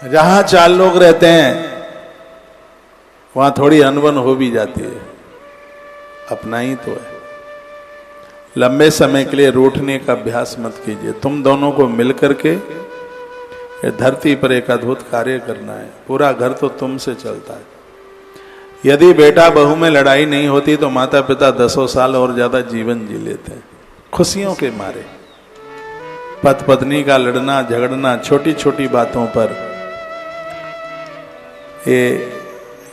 जहां 4 लोग रहते हैं वहां थोड़ी अनबन हो भी जाती है, अपना ही तो है। लंबे समय के लिए रूठने का अभ्यास मत कीजिए। तुम दोनों को मिलकर के धरती पर एक अद्भुत कार्य करना है। पूरा घर तो तुमसे चलता है। यदि बेटा बहू में लड़ाई नहीं होती तो माता पिता 10 साल और ज्यादा जीवन जी लेते हैं, खुशियों के मारे। पति पत्नी का लड़ना झगड़ना छोटी छोटी बातों पर ये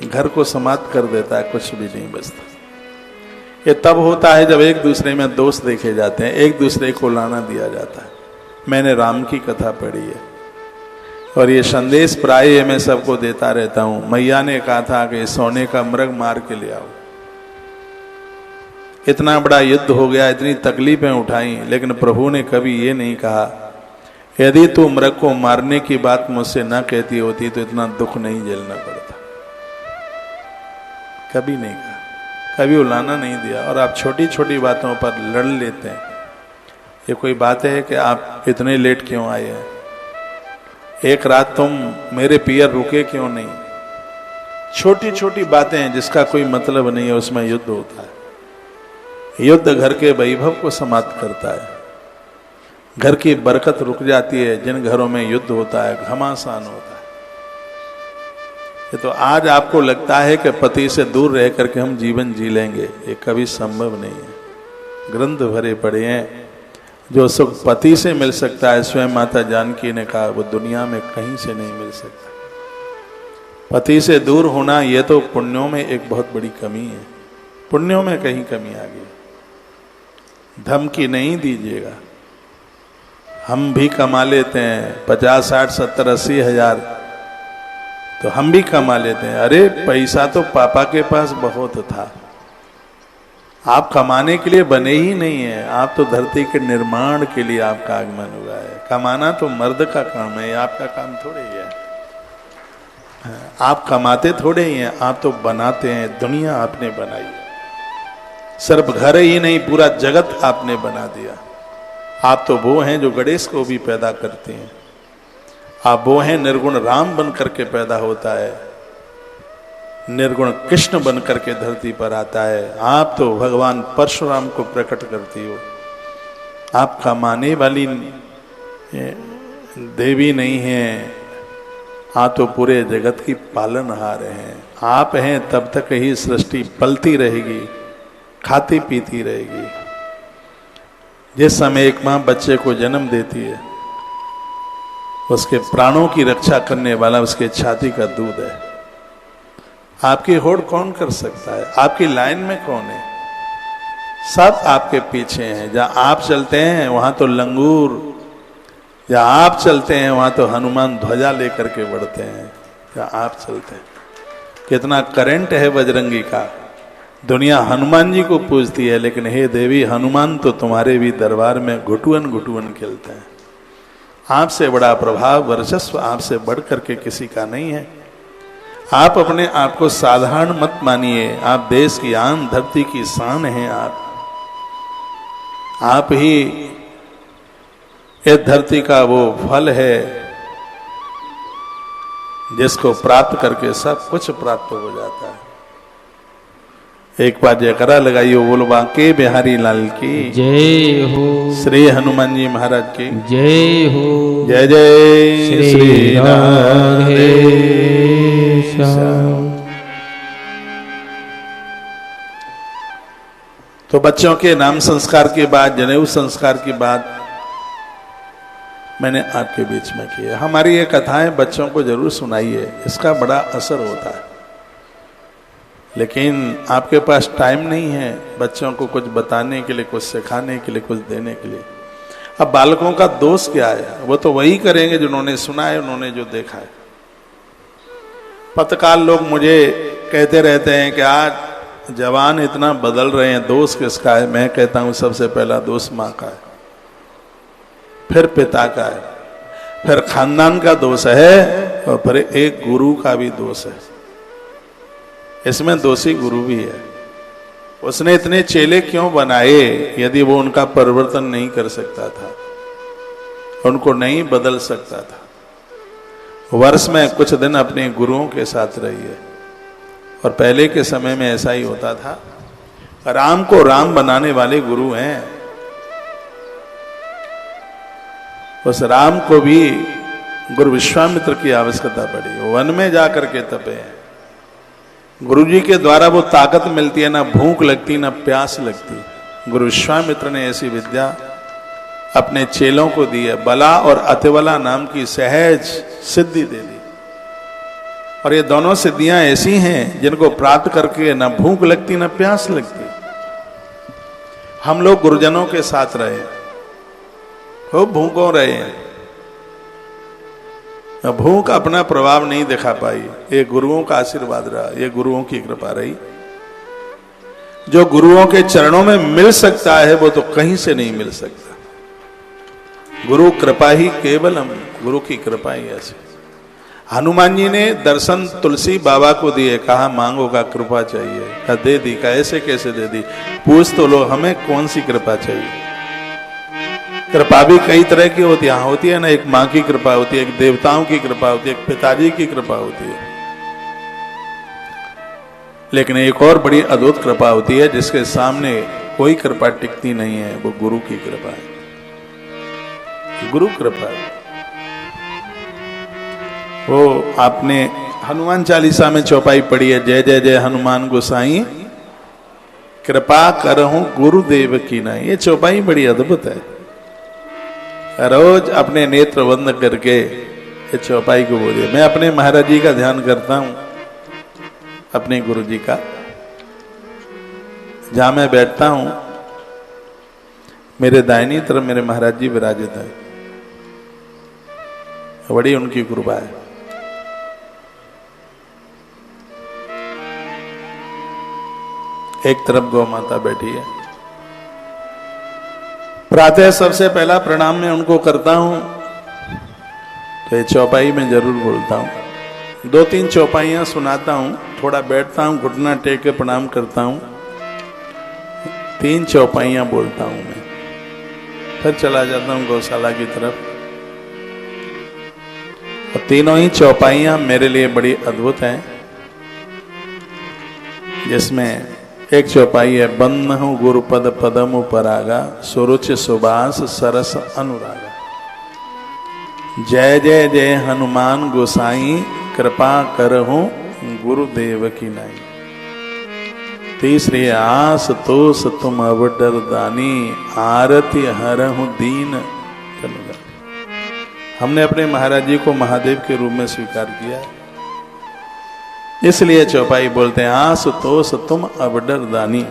घर को समाप्त कर देता है, कुछ भी नहीं बचता। ये तब होता है जब एक दूसरे में दोष देखे जाते हैं, एक दूसरे को लाना दिया जाता है। मैंने राम की कथा पढ़ी है और ये संदेश प्राय मैं सबको देता रहता हूं। मैया ने कहा था कि सोने का मृग मार के ले आओ। इतना बड़ा युद्ध हो गया, इतनी तकलीफें उठाई, लेकिन प्रभु ने कभी ये नहीं कहा यदि तू मृग को मारने की बात मुझसे ना कहती होती तो इतना दुख नहीं झेलना पड़ता। कभी नहीं कहा, कभी उलाना नहीं दिया। और आप छोटी छोटी बातों पर लड़ लेते हैं। ये कोई बात है कि आप इतने लेट क्यों आए हैं? एक रात तुम मेरे पियर रुके क्यों नहीं? छोटी छोटी बातें हैं जिसका कोई मतलब नहीं है, उसमें युद्ध होता है। युद्ध घर के वैभव को समाप्त करता है, घर की बरकत रुक जाती है। जिन घरों में युद्ध होता है घमासान होता है। ये तो आज आपको लगता है कि पति से दूर रह करके हम जीवन जी लेंगे, ये कभी संभव नहीं है। ग्रंथ भरे पड़े हैं जो सुख पति से मिल सकता है, स्वयं माता जानकी ने कहा, वो दुनिया में कहीं से नहीं मिल सकता। पति से दूर होना ये तो पुण्यों में एक बहुत बड़ी कमी है। पुण्यों में कहीं कमी आ गई। धमकी नहीं दीजिएगा। हम भी कमा लेते हैं 50, 60, 70, 80 हजार, तो हम भी कमा लेते हैं। अरे पैसा तो पापा के पास बहुत था, आप कमाने के लिए बने ही नहीं है। आप तो धरती के निर्माण के लिए आपका आगमन हुआ है। कमाना तो मर्द का काम है, आपका काम थोड़े ही है। आप कमाते थोड़े ही हैं, आप तो बनाते हैं। दुनिया आपने बनाई है, सिर्फ घर ही नहीं पूरा जगत आपने बना दिया। आप तो वो हैं जो गणेश को भी पैदा करते हैं। आप वो हैं निर्गुण राम बन करके पैदा होता है, निर्गुण कृष्ण बन करके धरती पर आता है। आप तो भगवान परशुराम को प्रकट करती हो। आप कमाने वाली देवी नहीं हैं, आप तो पूरे जगत की पालनहार हैं। आप हैं तब तक ही सृष्टि पलती रहेगी, खाती पीती रहेगी। जिस समय एक मां बच्चे को जन्म देती है, उसके प्राणों की रक्षा करने वाला उसके छाती का दूध है। आपकी होड़ कौन कर सकता है? आपकी लाइन में कौन है? सब आपके पीछे हैं। जहां आप चलते हैं वहां तो लंगूर, जहां आप चलते हैं वहां तो हनुमान ध्वजा लेकर के बढ़ते हैं। जहां आप चलते हैं कितना करंट है बजरंगी का। दुनिया हनुमान जी को पूजती है, लेकिन हे देवी हनुमान तो तुम्हारे भी दरबार में घुटुअन घुटुअन खेलते हैं। आपसे बड़ा प्रभाव वर्चस्व आपसे बढ़ करके किसी का नहीं है। आप अपने आप को साधारण मत मानिए। आप देश की आन, धरती की शान हैं। आप ही इस धरती का वो फल है जिसको प्राप्त करके सब कुछ प्राप्त हो जाता है। एक बार जयकारा लगाइए, बोलो बांके बिहारी लाल की जय हो, श्री हनुमान जी महाराज की जय हो, जय जय श्री राधे श्याम। तो बच्चों के नाम संस्कार के बाद, जनेऊ संस्कार की बात मैंने आपके बीच में की है। हमारी ये कथाएं बच्चों को जरूर सुनाइए, इसका बड़ा असर होता है। लेकिन आपके पास टाइम नहीं है बच्चों को कुछ बताने के लिए, कुछ सिखाने के लिए, कुछ देने के लिए। अब बालकों का दोष क्या है? वो तो वही करेंगे जिन्होंने सुना है, उन्होंने जो देखा है। पत्रकार लोग मुझे कहते रहते हैं कि आज जवान इतना बदल रहे हैं, दोष किसका है? मैं कहता हूं सबसे पहला दोष माँ का है, फिर पिता का है, फिर खानदान का दोष है, और फिर एक गुरु का भी दोष है। इसमें दोषी गुरु भी है। उसने इतने चेले क्यों बनाए यदि वो उनका परिवर्तन नहीं कर सकता था, उनको नहीं बदल सकता था? वर्ष में कुछ दिन अपने गुरुओं के साथ रहिए। और पहले के समय में ऐसा ही होता था, राम को राम बनाने वाले गुरु हैं। उस राम को भी गुरु विश्वामित्र की आवश्यकता पड़ी, वन में जाकर के तपे हैं। गुरु जी के द्वारा वो ताकत मिलती है, ना भूख लगती ना प्यास लगती। गुरु विश्वामित्र ने ऐसी विद्या अपने चेलों को दी है। बला और अतिबला नाम की सहज सिद्धि दे दी। और ये दोनों सिद्धियां ऐसी हैं जिनको प्राप्त करके ना भूख लगती ना प्यास लगती। हम लोग गुरुजनों के साथ रहे, खूब भूखों रहे हैं, भूख अपना प्रभाव नहीं दिखा पाई। ये गुरुओं का आशीर्वाद रहा, ये गुरुओं की कृपा रही। जो गुरुओं के चरणों में मिल सकता है वो तो कहीं से नहीं मिल सकता। गुरु कृपा ही केवलम, गुरु की कृपा ही ऐसी। हनुमान जी ने दर्शन तुलसी बाबा को दिए, कहा मांगो का कृपा चाहिए, कहा दे दी। कहा ऐसे कैसे दे दी? पूछ तो लो हमें कौन सी कृपा चाहिए। कृपा भी कई तरह की होती है। होती है ना, एक माँ की कृपा होती है, एक देवताओं की कृपा होती है, एक पिताजी की कृपा होती है। लेकिन एक और बड़ी अद्भुत कृपा होती है जिसके सामने कोई कृपा टिकती नहीं है, वो गुरु की कृपा है। गुरु कृपा। वो आपने हनुमान चालीसा में चौपाई पढ़ी है, जय जय जय हनुमान गोसाई कृपा करहूं गुरुदेव की नाई। ये चौपाई बड़ी अद्भुत है। रोज अपने नेत्र बंद करके ये चौपाई को बोलिए। मैं अपने महाराज जी का ध्यान करता हूं, अपने गुरु जी का। जहां मैं बैठता हूं मेरे दाहिनी तरफ मेरे महाराज जी विराजित है। बड़ी उनकी कृपा है। एक तरफ गौ माता बैठी है। प्रातः सबसे पहला प्रणाम मैं उनको करता हूं, तो ये चौपाई में जरूर बोलता हूं। 2-3 चौपाइयां सुनाता हूं, थोड़ा बैठता हूं, घुटना टेक के प्रणाम करता हूं, 3 चौपाइयां बोलता हूं मैं, फिर चला जाता हूं गौशाला की तरफ। और तीनों ही चौपाइयां मेरे लिए बड़ी अद्भुत हैं, जिसमें एक चौपाई है, बन्नहु गुरुपद पदमु परागा सुरुचि सुबास सरस अनुरागा। जय जय जय हनुमान गोसाई कृपा करहु गुरुदेव की नाई। तीसरी आस तोस तुम अवडर दानी आरती हरहु दीन जनुगा। हमने अपने महाराज जी को महादेव के रूप में स्वीकार किया है, इसलिए चौपाई बोलते हैं, आस तोस तुम अवडर दानी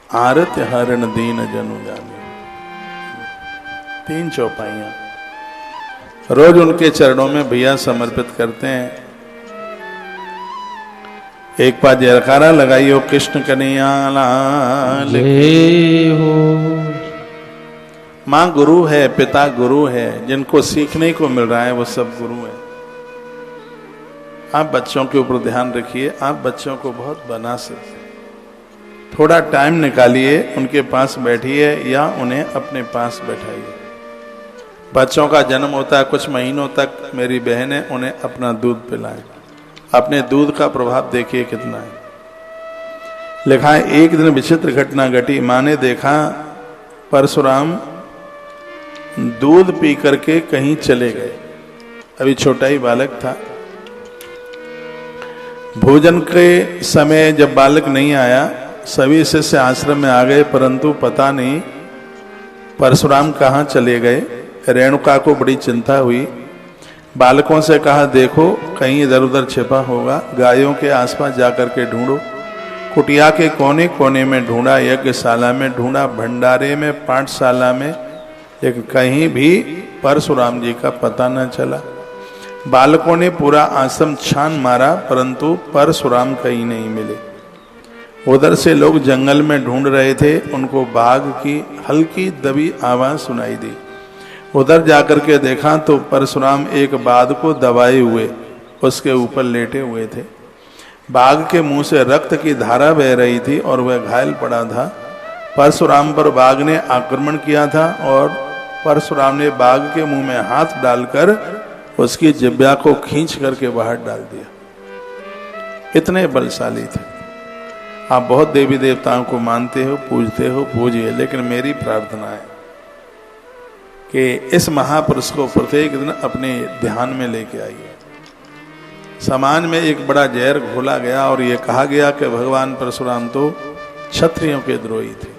आरत हरण दीन जनु जानी। 3 चौपाइयां रोज उनके चरणों में भैया समर्पित करते हैं। एक बार जयकारा लगाइयो कृष्ण कन्हैया लाल जय हो। माँ गुरु है, पिता गुरु है, जिनको सीखने को मिल रहा है वो सब गुरु है। आप बच्चों के ऊपर ध्यान रखिए, आप बच्चों को बहुत बना सकते हैं। थोड़ा टाइम निकालिए, उनके पास बैठिए या उन्हें अपने पास बैठाइए। बच्चों का जन्म होता है, कुछ महीनों तक मेरी बहन है, उन्हें अपना दूध पिलाएं। अपने दूध का प्रभाव देखिए कितना है। लिखा है, एक दिन विचित्र घटना घटी। माँ ने देखा परशुराम दूध पी करके कहीं चले गए। अभी छोटा ही बालक था। भोजन के समय जब बालक नहीं आया, सभी शिष्य आश्रम में आ गए, परंतु पता नहीं परशुराम कहाँ चले गए। रेणुका को बड़ी चिंता हुई। बालकों से कहा, देखो कहीं इधर उधर छिपा होगा, गायों के आसपास जाकर के ढूंढो। कुटिया के कोने कोने में ढूंढा, यज्ञशाला में ढूंढा, भंडारे में, पाठशाला में, लेकिन कहीं भी परशुराम जी का पता न चला। बालकों ने पूरा आश्रम छान मारा, परंतु परशुराम कहीं नहीं मिले। उधर से लोग जंगल में ढूंढ रहे थे, उनको बाघ की हल्की दबी आवाज सुनाई दी। उधर जाकर के देखा तो परशुराम एक बाघ को दबाए हुए उसके ऊपर लेटे हुए थे। बाघ के मुंह से रक्त की धारा बह रही थी और वह घायल पड़ा था। परशुराम पर बाघ ने आक्रमण किया था और परशुराम ने बाघ के मुंह में हाथ डालकर उसकी जिब्या को खींच करके बाहर डाल दिया। इतने बलशाली थे। आप बहुत देवी देवताओं को मानते हो, पूजते हो, पूजिए, लेकिन मेरी प्रार्थना है कि इस महापुरुष को प्रत्येक दिन अपने ध्यान में लेके आइए। समाज में एक बड़ा जहर घोला गया और ये कहा गया कि भगवान परशुराम तो क्षत्रियों के द्रोही थे।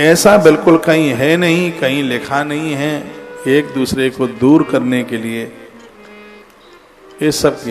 ऐसा बिल्कुल कहीं है नहीं, कहीं लिखा नहीं है। एक दूसरे को दूर करने के लिए ये सब